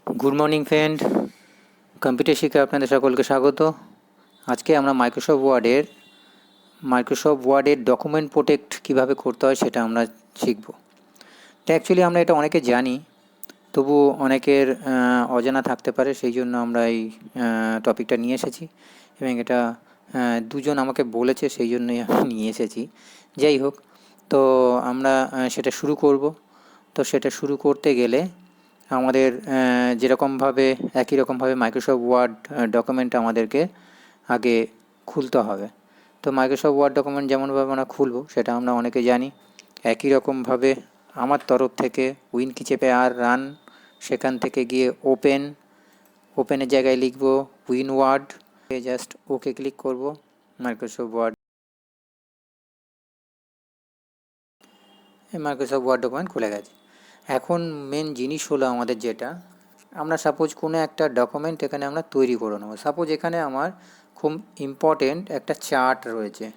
Good morning friend, computer শিক্ষা আপনাদের সকলকে স্বাগত। আজকে আমরা মাইক্রোসফট ওয়ার্ডের ডকুমেন্ট প্রোটেক্ট কীভাবে করতে হয় সেটা আমরা শিখব। তো অ্যাকচুয়ালি আমরা এটা অনেকে জানি, তবু অনেকের অজানা থাকতে পারে, সেই জন্য আমরা এই টপিকটা নিয়ে এসেছি এবং এটা দুজন আমাকে বলেছে, সেই জন্যই আমি নিয়ে এসেছি। যাই হোক, তো আমরা সেটা শুরু করব। তো সেটা শুরু করতে গেলে আমাদের যেরকমভাবে একই রকমভাবে মাইক্রোসফট ওয়ার্ড ডকুমেন্ট আমাদেরকে আগে খুলতে হবে। তো মাইক্রোসফট ওয়ার্ড ডকুমেন্ট যেমনভাবে আমরা খুলব সেটা আমরা অনেকে জানি। একই রকমভাবে আমার তরফ থেকে উইন কি চেপে আর রান, সেখান থেকে গিয়ে ওপেনের জায়গায় লিখব win word, just okay click করব। মাইক্রোসফট ওয়ার্ড ডকুমেন্ট খুলে গেছে। এখন মেন জিনিস হলো আমাদের যেটা, আমরা সাপোজ কোনো একটা ডকুমেন্ট এখানে আমরা তৈরি করে নেবো। সাপোজ এখানে আমার খুব ইম্পর্টেন্ট একটা চার্ট রয়েছে,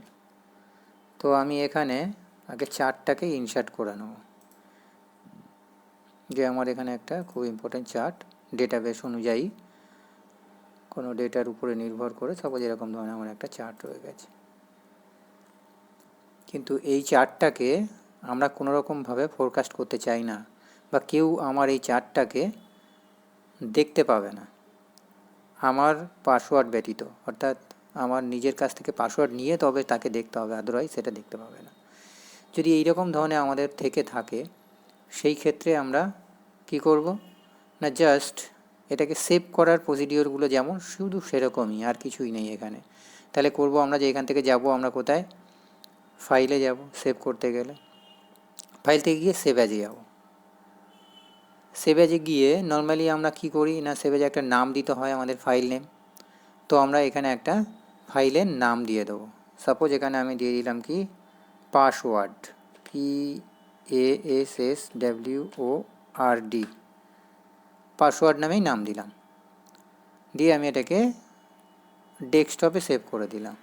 তো আমি এখানে আগে চার্টটাকে ইনসার্ট করে নেব। যে আমার এখানে একটা খুব ইম্পর্টেন্ট চার্ট, ডেটাবেস অনুযায়ী কোনো ডেটার উপরে নির্ভর করে সাপোজ এরকম ধরনের আমার একটা চার্ট রয়ে গেছে। কিন্তু এই চার্টটাকে আমরা কোনোরকমভাবে ফোরকাস্ট করতে চাই না, বা কেউ আমার এই চার্টটাকে দেখতে পাবে না আমার পাসওয়ার্ড ব্যতীত, অর্থাৎ আমার নিজের কাছ থেকে পাসওয়ার্ড নিয়ে তবে তাকে দেখতে হবে, আদারওয়াইজ সেটা দেখতে পাবে না। যদি এই রকম ধরনের আমাদের থেকে থাকে, সেই ক্ষেত্রে আমরা কি করব না, জাস্ট এটাকে সেভ করার প্রসিডিওরগুলো যেমন শুধু সেরকমই, আর কিছুই নেই এখানে। তাহলে করব আমরা যে এখান থেকে যাব, আমরা কোথায়, ফাইলে যাব। সেভ করতে গেলে ফাইল থেকে গিয়ে সেভ অ্যাজে যাব। সেভ অ্যাজে গিয়ে নর্মালি আমরা কি করি না, সেভ অ্যাজে একটা নাম দিতে হয় আমাদের ফাইল নেম। তো আমরা এখানে একটা ফাইলের নাম দিয়ে দেবো। সাপোজ এখানে আমি দিয়ে দিলাম কি পাসওয়ার্ড, PASSWORD, পাসওয়ার্ড নামেই নাম দিলাম। দিয়ে আমি এটাকে ডেস্কটপে সেভ করে দিলাম।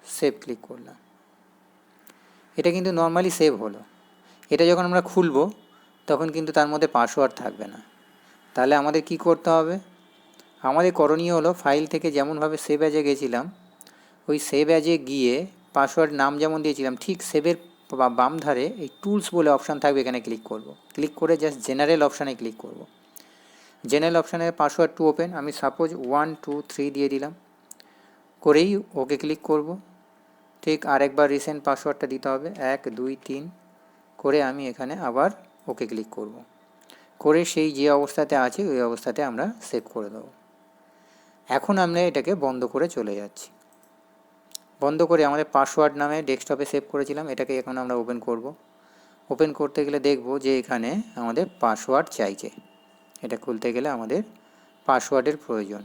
সেভ ক্লিক করলাম। এটা কিন্তু নর্মালি সেভ হলো। এটা যখন আমরা খুলব তখন কিন্তু তার মধ্যে পাসওয়ার্ড থাকবে না। তাহলে আমাদের কি করতে হবে, আমাদের করণীয় হলো ফাইল থেকে যেমনভাবে সেভ অ্যাজে গেছিলাম, ওই সেভ অ্যাজে গিয়ে পাসওয়ার্ড নাম যেমন দিয়েছিলাম ঠিক সেভের বাম ধারে এই টুলস বলে অপশান থাকবে, এখানে ক্লিক করব। ক্লিক করে জাস্ট জেনারেল অপশানে ক্লিক করব। জেনারেল অপশানে পাসওয়ার্ড টু ওপেন, আমি সাপোজ 1 2 3 দিয়ে দিলাম, করেই ওকে ক্লিক করব। ঠিক আরেকবার রিসেন্ট পাসওয়ার্ডটা দিতে হবে 1 2 3 করে আমি এখানে আবার ওকে ক্লিক করব। করে সেই যে অবস্থাতে আছে ওই অবস্থাতে আমরা সেভ করে দেবো। এখন আমরা এটাকে বন্ধ করে চলে যাচ্ছি। বন্ধ করে আমাদের পাসওয়ার্ড নামে ডেস্কটপে সেভ করেছিলাম, এটাকে এখন আমরা ওপেন করব। ওপেন করতে গেলে দেখব যে এখানে আমাদের পাসওয়ার্ড চাইছে। এটা খুলতে গেলে আমাদের পাসওয়ার্ডের প্রয়োজন।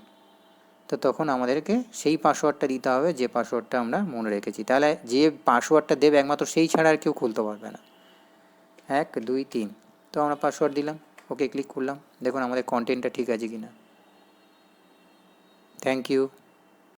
তো তখন আমাদেরকে সেই পাসওয়ার্ডটা দিতে হবে যে পাসওয়ার্ডটা আমরা মনে রেখেছি। তাহলে যে পাসওয়ার্ডটা দেবে একমাত্র সেই ছাড়া আর কেউ খুলতে পারবে না। 1 2 3, তো আমরা পাসওয়ার্ড দিলাম, ওকে ক্লিক করলাম। দেখুন আমাদের কন্টেন্টটা ঠিক আছে কি না। Thank you.